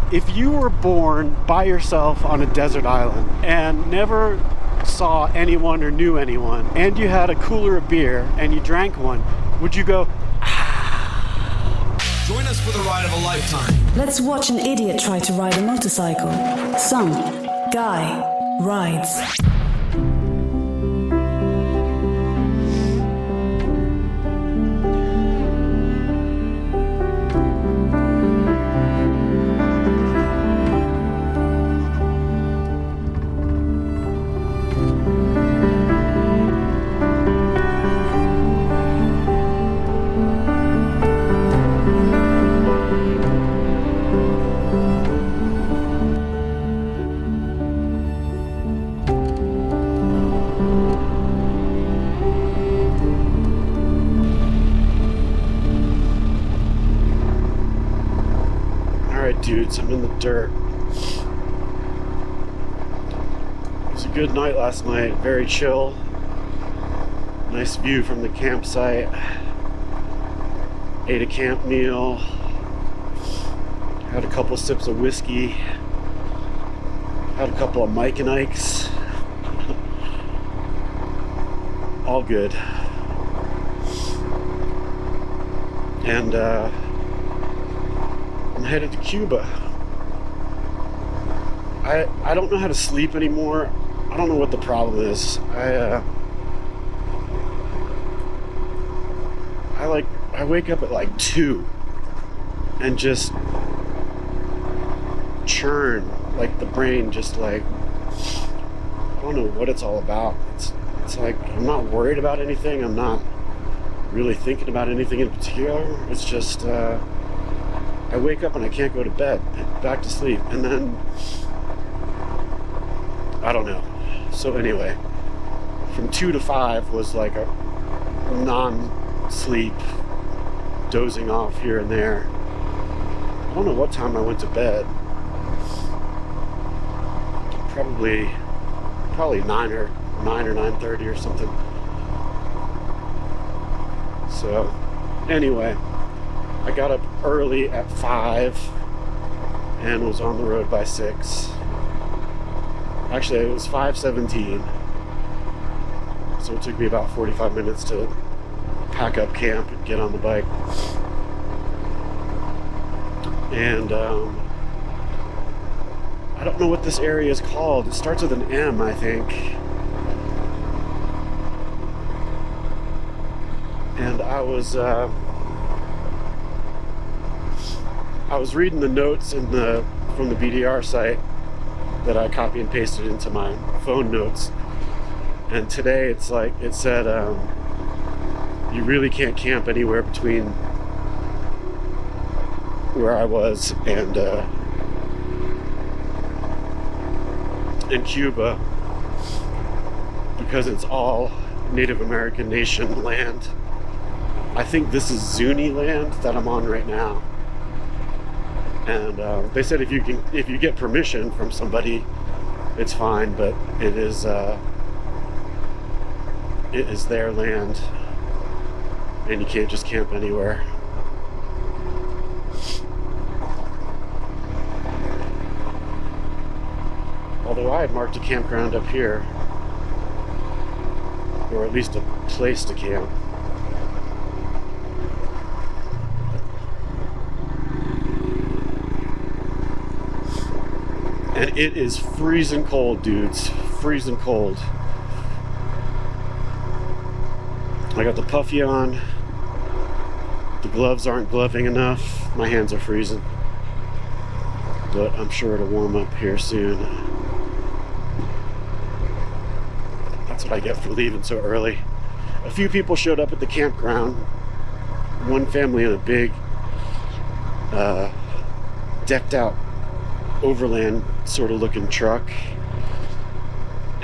If you were born by yourself on a desert island and never saw anyone or knew anyone, and you had a cooler of beer and you drank one, would you go, Join us for the ride of a lifetime. Let's watch an idiot try to ride a motorcycle. Some guy rides. dudes, I'm in the dirt. It was a good night last night, very chill. Nice view from the campsite. Ate a camp meal. Had a couple sips of whiskey. Had a couple of Mike and Ikes. All good. And I'm headed to Cuba. I don't know how to sleep anymore. I don't know what the problem is. I wake up at like 2 and just churn, like the brain just like, I don't know what it's all about. It's like I'm not worried about anything. I'm not really thinking about anything in particular. It's just I wake up and I can't go to bed, back to sleep, and then I don't know. So anyway, from 2 to 5 was like a non-sleep, dozing off here and there. I don't know what time I went to bed. Probably 9 or 9:30 or something. So anyway, I got up early at 5 and was on the road by 6. Actually, it was 5:17. So it took me about 45 minutes to pack up camp and get on the bike. And I don't know what this area is called. It starts with an M, I think. And I was reading the notes from the BDR site that I copy and pasted into my phone notes. And today it's like, it said, you really can't camp anywhere between where I was and in Cuba, because it's all Native American nation land. I think this is Zuni land that I'm on right now. And they said if you get permission from somebody, it's fine, but it is their land, and you can't just camp anywhere. Although I had marked a campground up here, or at least a place to camp. And it is freezing cold, dudes. Freezing cold. I got the puffy on. The gloves aren't gloving enough. My hands are freezing. But I'm sure it'll warm up here soon. That's what I get for leaving so early. A few people showed up at the campground. One family in a big, decked out overland sort of looking truck,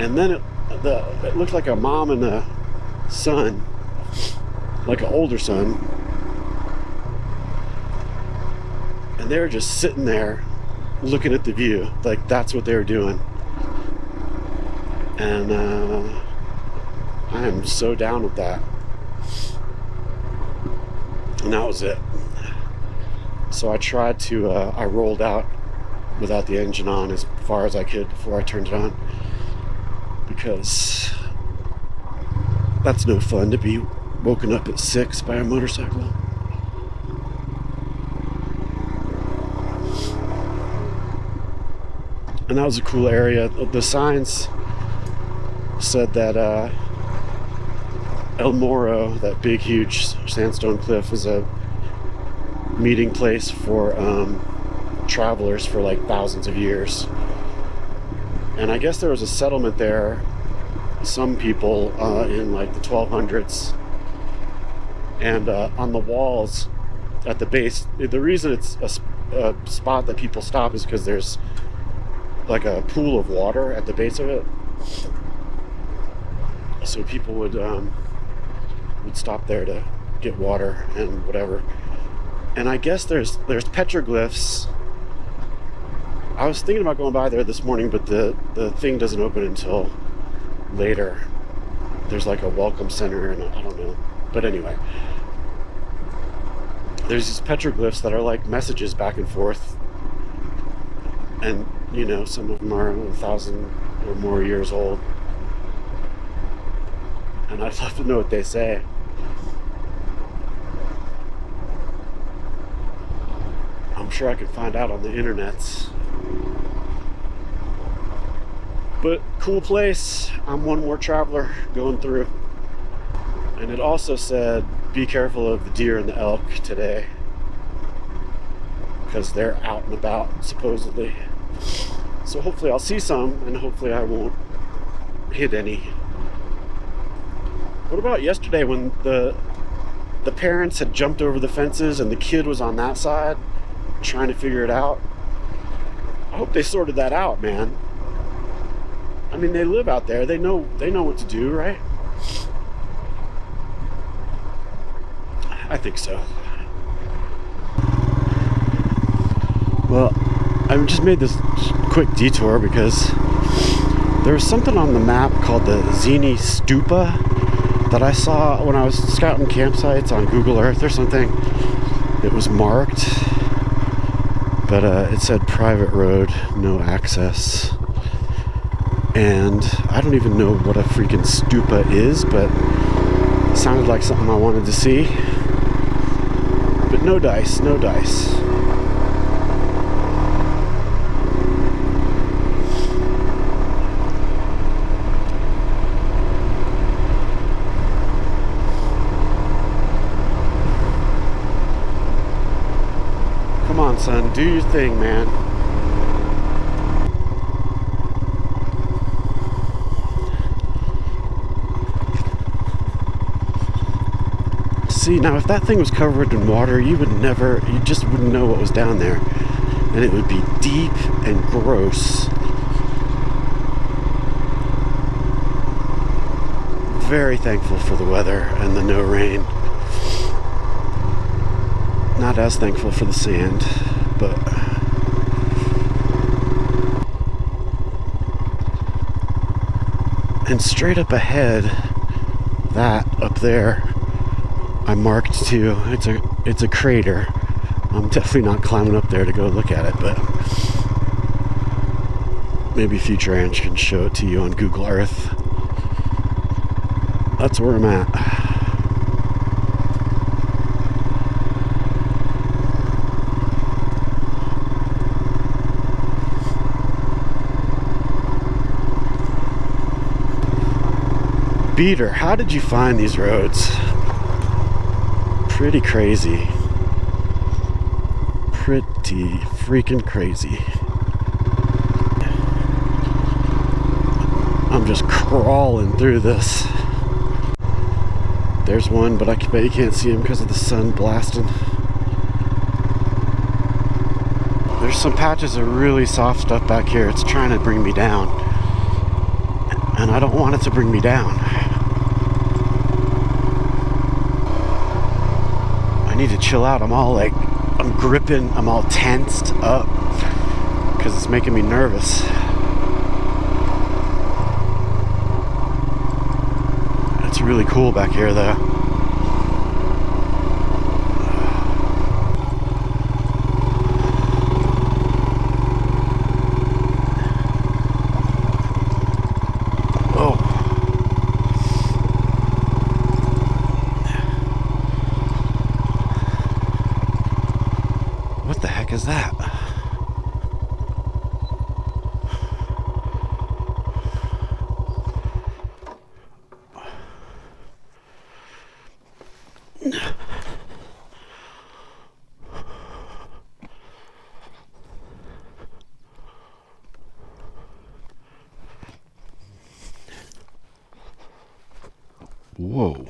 and then it looked like a mom and a son, like an older son, and they were just sitting there looking at the view, like that's what they were doing. And I am so down with that. And that was it. So I tried to I rolled out without the engine on as far as I could before I turned it on, because that's no fun to be woken up at 6 by a motorcycle. And that was a cool area. The signs said that El Moro, that big huge sandstone cliff, is a meeting place for travelers for like thousands of years. And I guess there was a settlement there, some people in like the 1200s, and on the walls at the base, the reason it's a spot that people stop is because there's like a pool of water at the base of it, so people would stop there to get water and whatever. And I guess there's petroglyphs. I was thinking about going by there this morning, but the thing doesn't open until later. There's like a welcome center, and I don't know. But anyway, there's these petroglyphs that are like messages back and forth. And, you know, some of them are 1,000 or more years old. And I'd love to know what they say. I'm sure I could find out on the internet. But cool place. I'm one more traveler going through. And it also said, be careful of the deer and the elk today, because they're out and about, supposedly. So hopefully I'll see some, and hopefully I won't hit any. What about yesterday when the parents had jumped over the fences and the kid was on that side trying to figure it out? I hope they sorted that out, man. I mean, they live out there. They know what to do, right? I think so. Well, I just made this quick detour because there was something on the map called the Zeni Stupa that I saw when I was scouting campsites on Google Earth or something. It was marked, but it said private road, no access. And I don't even know what a freaking stupa is, but it sounded like something I wanted to see. But no dice, no dice. Come on, son, do your thing, man. See, now if that thing was covered in water, you just wouldn't know what was down there. And it would be deep and gross. Very thankful for the weather and the no rain. Not as thankful for the sand, but and straight up ahead, that up there, I marked too. It's a crater. I'm definitely not climbing up there to go look at it, but maybe future Ange can show it to you on Google Earth. That's where I'm at. Beater, how did you find these roads? Pretty crazy. Pretty freaking crazy. I'm just crawling through this. There's one, but I bet you can't see him because of the sun blasting. There's some patches of really soft stuff back here. It's trying to bring me down. And I don't want it to bring me down. I need to chill out. I'm gripping, I'm all tensed up because it's making me nervous. It's really cool back here though. Whoa.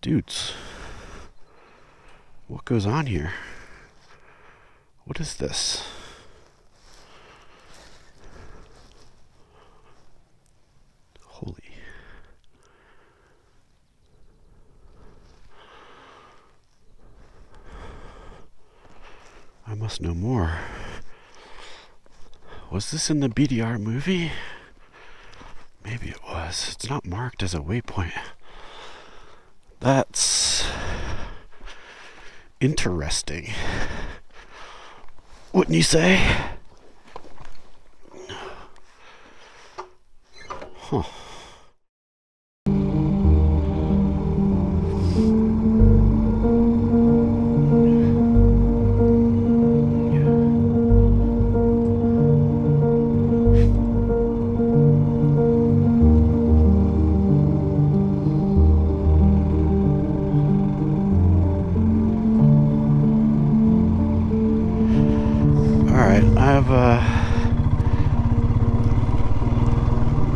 Dudes, what goes on here? What is this? Holy. I must know more. Was this in the BDR movie? Maybe it was. It's not marked as a waypoint. That's interesting. Wouldn't you say? Huh.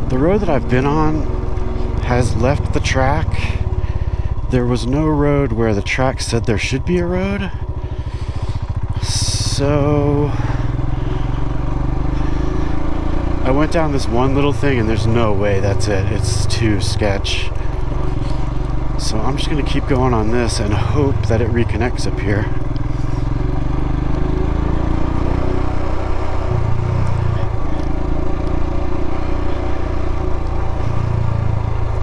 The road that I've been on has left the track. There was no road where the track said there should be a road. So I went down this one little thing and there's no way that's it. It's too sketch. So I'm just gonna keep going on this and hope that it reconnects up here.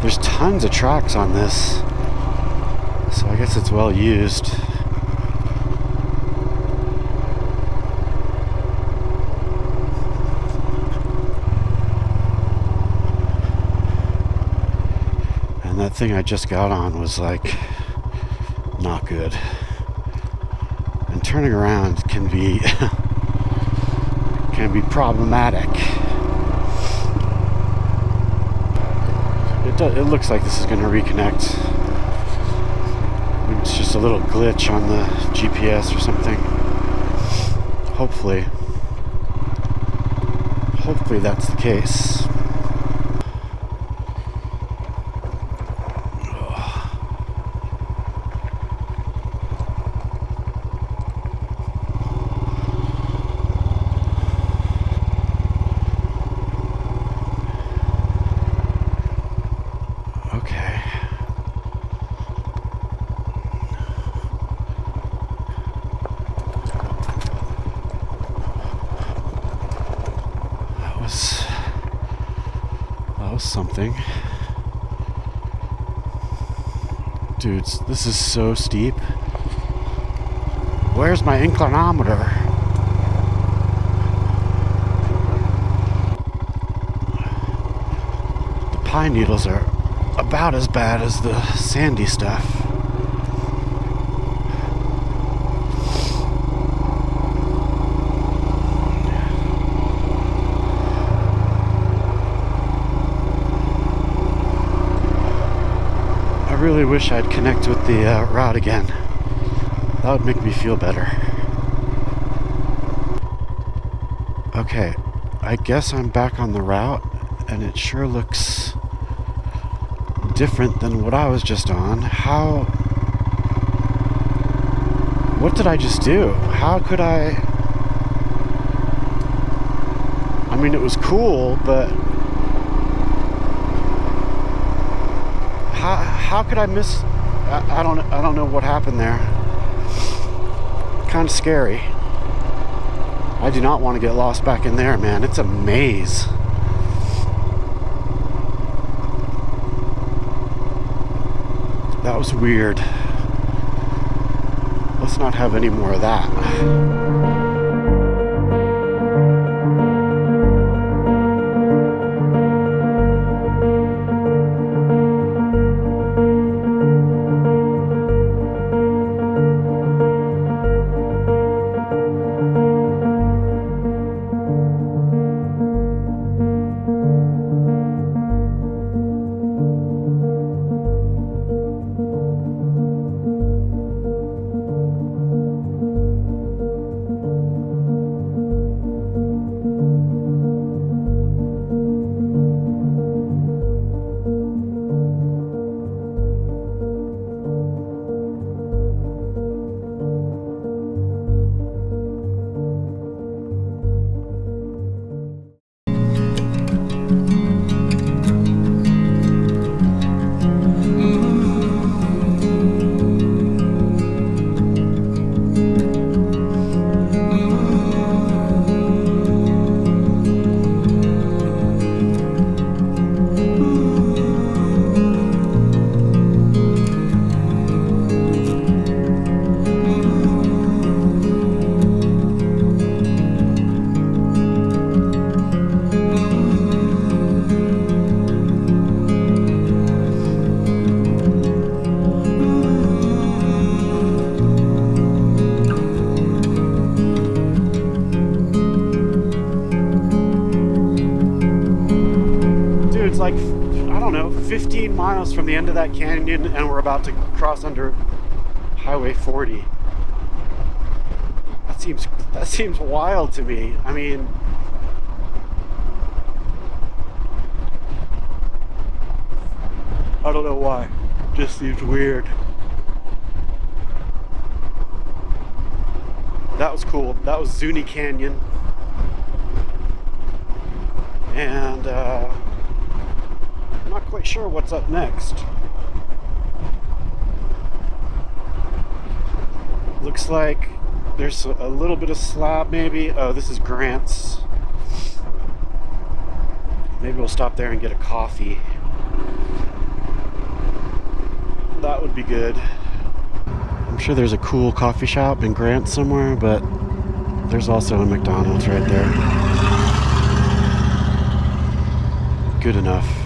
There's tons of tracks on this, so I guess it's well used. And that thing I just got on was like not good. And turning around can be problematic. It looks like this is going to reconnect. Maybe it's just a little glitch on the GPS or something. Hopefully that's the case. Something. Dudes, this is so steep. Where's my inclinometer? The pine needles are about as bad as the sandy stuff. I really wish I'd connect with the route again. That would make me feel better. Okay, I guess I'm back on the route, and it sure looks different than what I was just on. What did I just do? How could I mean, it was cool, but how could I miss? I don't know what happened there. Kind of scary. I do not want to get lost back in there, man. It's a maze. That was weird. Let's not have any more of that. 15 miles from the end of that canyon, and we're about to cross under Highway 40. That seems wild to me. I mean, I don't know why. Just seems weird. That was cool. That was Zeni Canyon. And I'm not quite sure what's up next. Looks like there's a little bit of slab maybe. Oh, this is Grant's. Maybe we'll stop there and get a coffee. That would be good. I'm sure there's a cool coffee shop in Grant somewhere, but there's also a McDonald's right there. Good enough.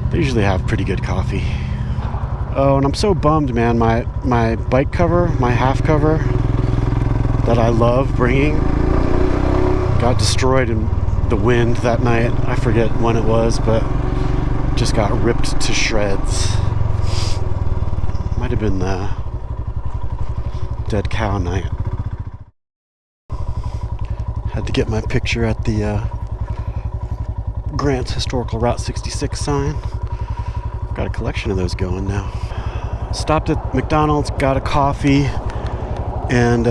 They usually have pretty good coffee. Oh, and I'm so bummed, man. My bike cover, my half cover that I love bringing got destroyed in the wind that night. I forget when it was, but just got ripped to shreds. Might have been the dead cow night. Had to get my picture at the Grant's Historical Route 66 sign. Got a collection of those going now. Stopped at McDonald's, got a coffee, and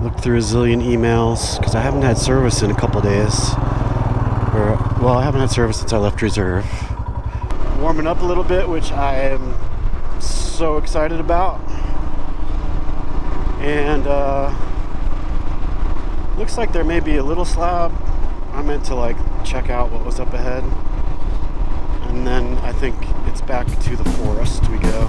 looked through a zillion emails because I haven't had service in a couple days. Well, I haven't had service since I left reserve. Warming up a little bit, which I am so excited about. And looks like there may be a little slab. I meant to like check out what was up ahead, and then I think it's back to the forest we go.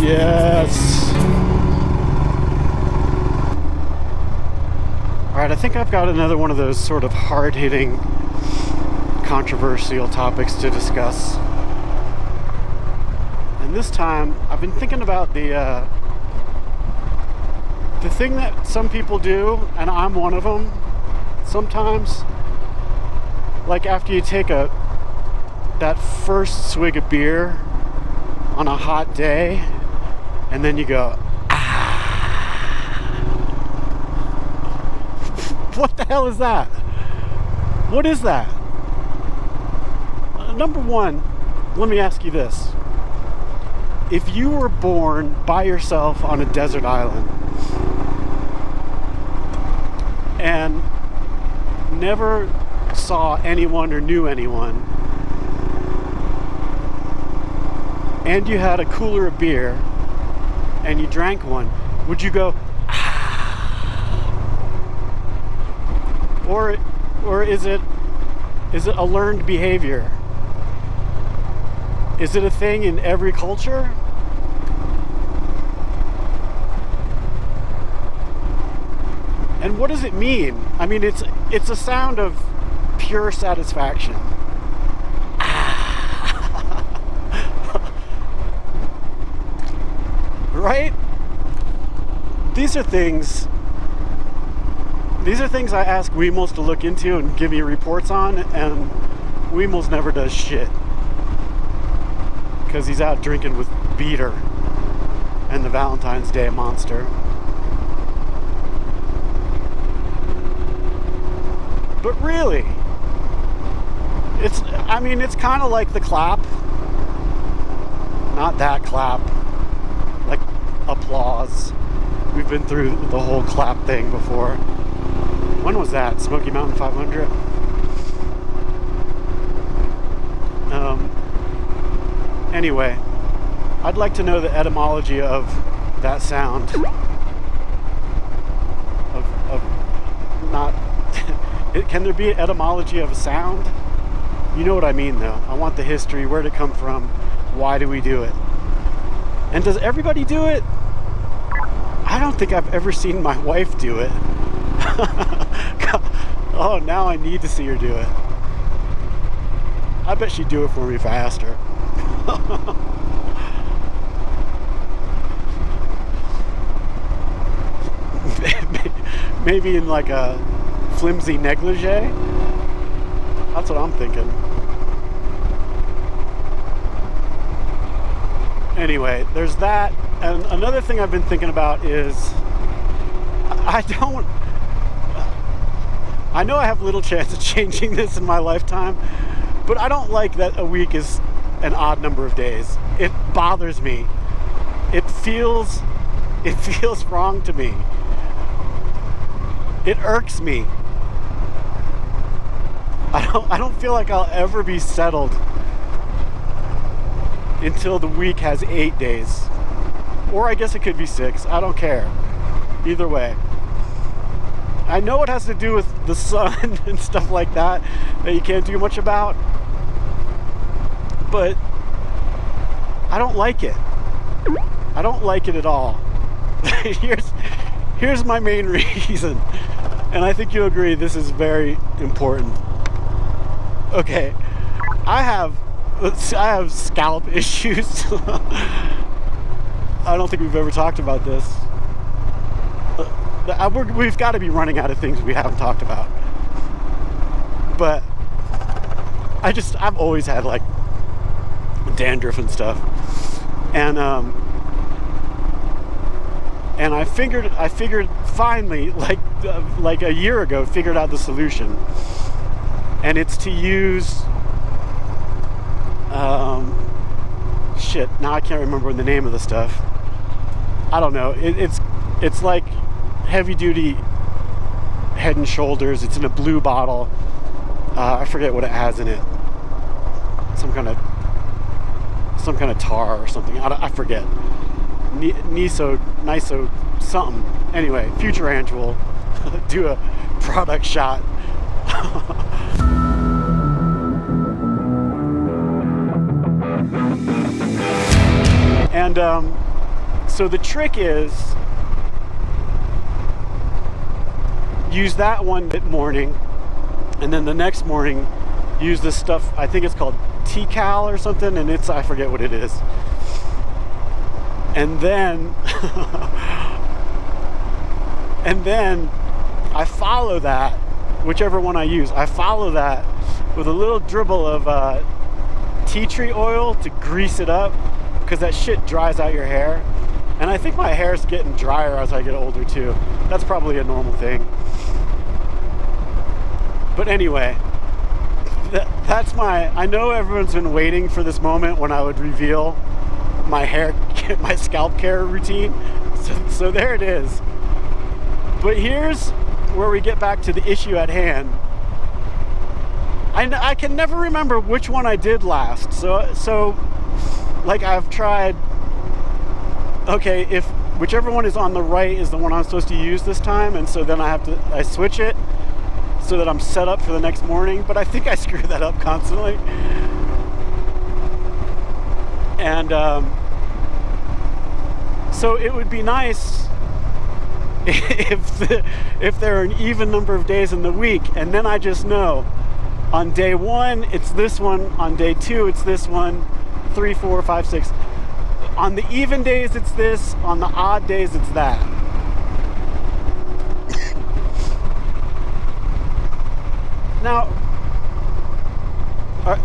Yes. Alright, I think I've got another one of those sort of hard-hitting, controversial topics to discuss. And this time, I've been thinking about the thing that some people do, and I'm one of them, sometimes. Like after you take that first swig of beer on a hot day, and then you go, ah. What the hell is that? What is that? Number one, let me ask you this. If you were born by yourself on a desert island and never saw anyone or knew anyone, and you had a cooler of beer and you drank one, would you go, ah? Or is it a learned behavior? Is it a thing in every culture? And what does it mean? I mean, it's a sound of pure satisfaction. Right? These are things I ask Weemels to look into and give me reports on, and Weemels never does shit. Because he's out drinking with Beater and the Valentine's Day Monster. But really, it's kind of like the clap. Not that clap. Like applause. We've been through the whole clap thing before. When was that? Smoky Mountain 500? Anyway, I'd like to know the etymology of that sound. Of not... Can there be an etymology of a sound? You know what I mean, though. I want the history, where did it come from, why do we do it? And does everybody do it? I don't think I've ever seen my wife do it. Oh, now I need to see her do it. I bet she'd do it for me if I asked her. Maybe in like a flimsy negligee? That's what I'm thinking. Anyway, there's that. And another thing I've been thinking about is I know I have little chance of changing this in my lifetime, but I don't like that a week is an odd number of days. It bothers me. It feels wrong to me. It irks me. I don't feel like I'll ever be settled until the week has 8 days. Or I guess it could be 6. I don't care. Either way. I know it has to do with the sun and stuff like that you can't do much about. But I don't like it. I don't like it at all. Here's my main reason. And I think you'll agree this is very important. Okay. I have scalp issues. I don't think we've ever talked about this. We've got to be running out of things we haven't talked about. But I've always had like dandruff and stuff. And I figured finally, like a year ago, figured out the solution. And it's to use shit, now I can't remember the name of the stuff. I don't know. It's like heavy duty Head and Shoulders. It's in a blue bottle. I forget what it has in it. Some kind of tar or something. I forget. Niso something. Anyway, Future Ange will do a product shot. And so the trick is use that one morning, and then the next morning use this stuff, I think it's called T-Cal or something, and I forget what it is. And then I follow that, whichever one I use, I follow that with a little dribble of tea tree oil to grease it up, because that shit dries out your hair. And I think my hair's getting drier as I get older too. That's probably a normal thing. But anyway, that's I know everyone's been waiting for this moment when I would reveal my scalp care routine. So there it is. But here's where we get back to the issue at hand. I can never remember which one I did last. So like I've tried, okay, if whichever one is on the right is the one I'm supposed to use this time, and so then I switch it so that I'm set up for the next morning, but I think I screw that up constantly. And so it would be nice if there are an even number of days in the week, and then I just know on day 1 it's this one, on day 2 it's this one, 3, 4, 5, 6. On the even days it's this, on the odd days it's that. Now,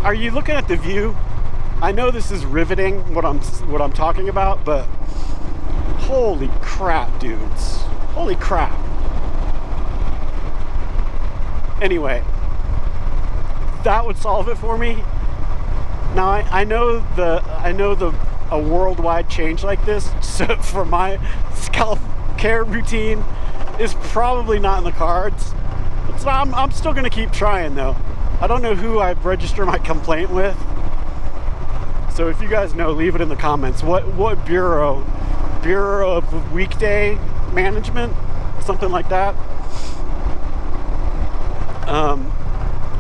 are you looking at the view? I know this is riveting what I'm talking about, but holy crap, dudes. Holy crap. Anyway, that would solve it for me. Now I know a worldwide change like this, so for my scalp care routine is probably not in the cards. So I'm still gonna keep trying though. I don't know who I register my complaint with, So if you guys know, leave it in the comments. What bureau? Bureau of Weekday Management? Something like that.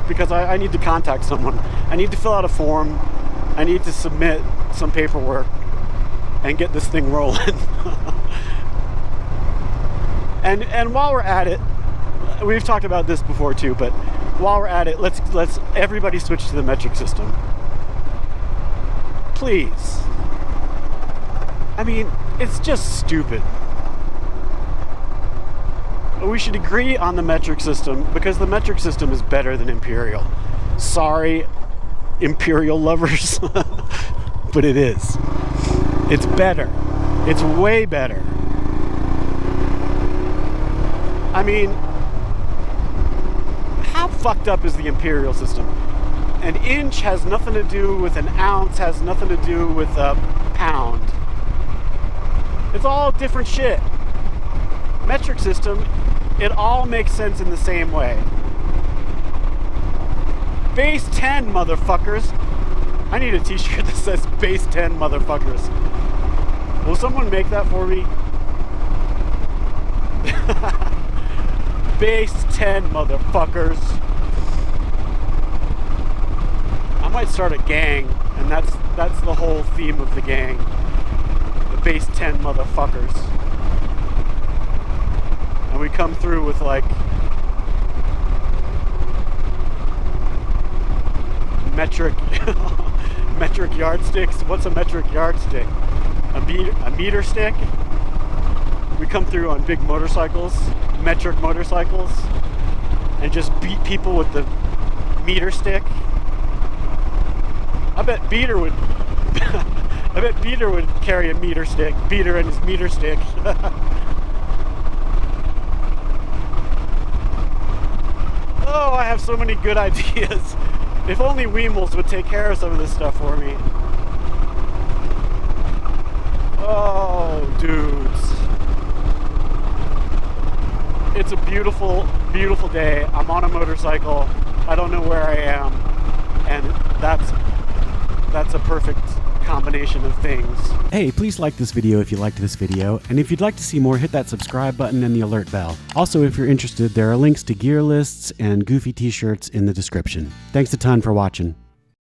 Because I need to contact someone. I need to fill out a form. I need to submit some paperwork and get this thing rolling. And while we're at it, we've talked about this before too, but while we're at it, let's everybody switch to the metric system. Please. I mean, it's just stupid. We should agree on the metric system because the metric system is better than imperial. Sorry, imperial lovers, but it is. It's better. It's way better. I mean, how fucked up is the imperial system? An inch has nothing to do with an ounce, has nothing to do with a pound. It's all different shit. Metric system, it all makes sense in the same way. Base 10, motherfuckers. I need a t-shirt that says base 10, motherfuckers. Will someone make that for me? Base 10, motherfuckers. I might start a gang, and that's the whole theme of the gang. The base 10 motherfuckers. And we come through with like metric yardsticks. What's a metric yardstick? A meter stick? We come through on big motorcycles, metric motorcycles, and just beat people with the meter stick. I bet Beater would carry a meter stick. Beater and his meter stick. Oh, I have so many good ideas. If only Weemels would take care of some of this stuff for me. Oh, dudes. It's a beautiful, beautiful day. I'm on a motorcycle. I don't know where I am. And that's a perfect combination of things. Hey, please like this video if you liked this video, and if you'd like to see more, hit that subscribe button and the alert bell. Also, if you're interested, there are links to gear lists and goofy t-shirts in the description. Thanks a ton for watching.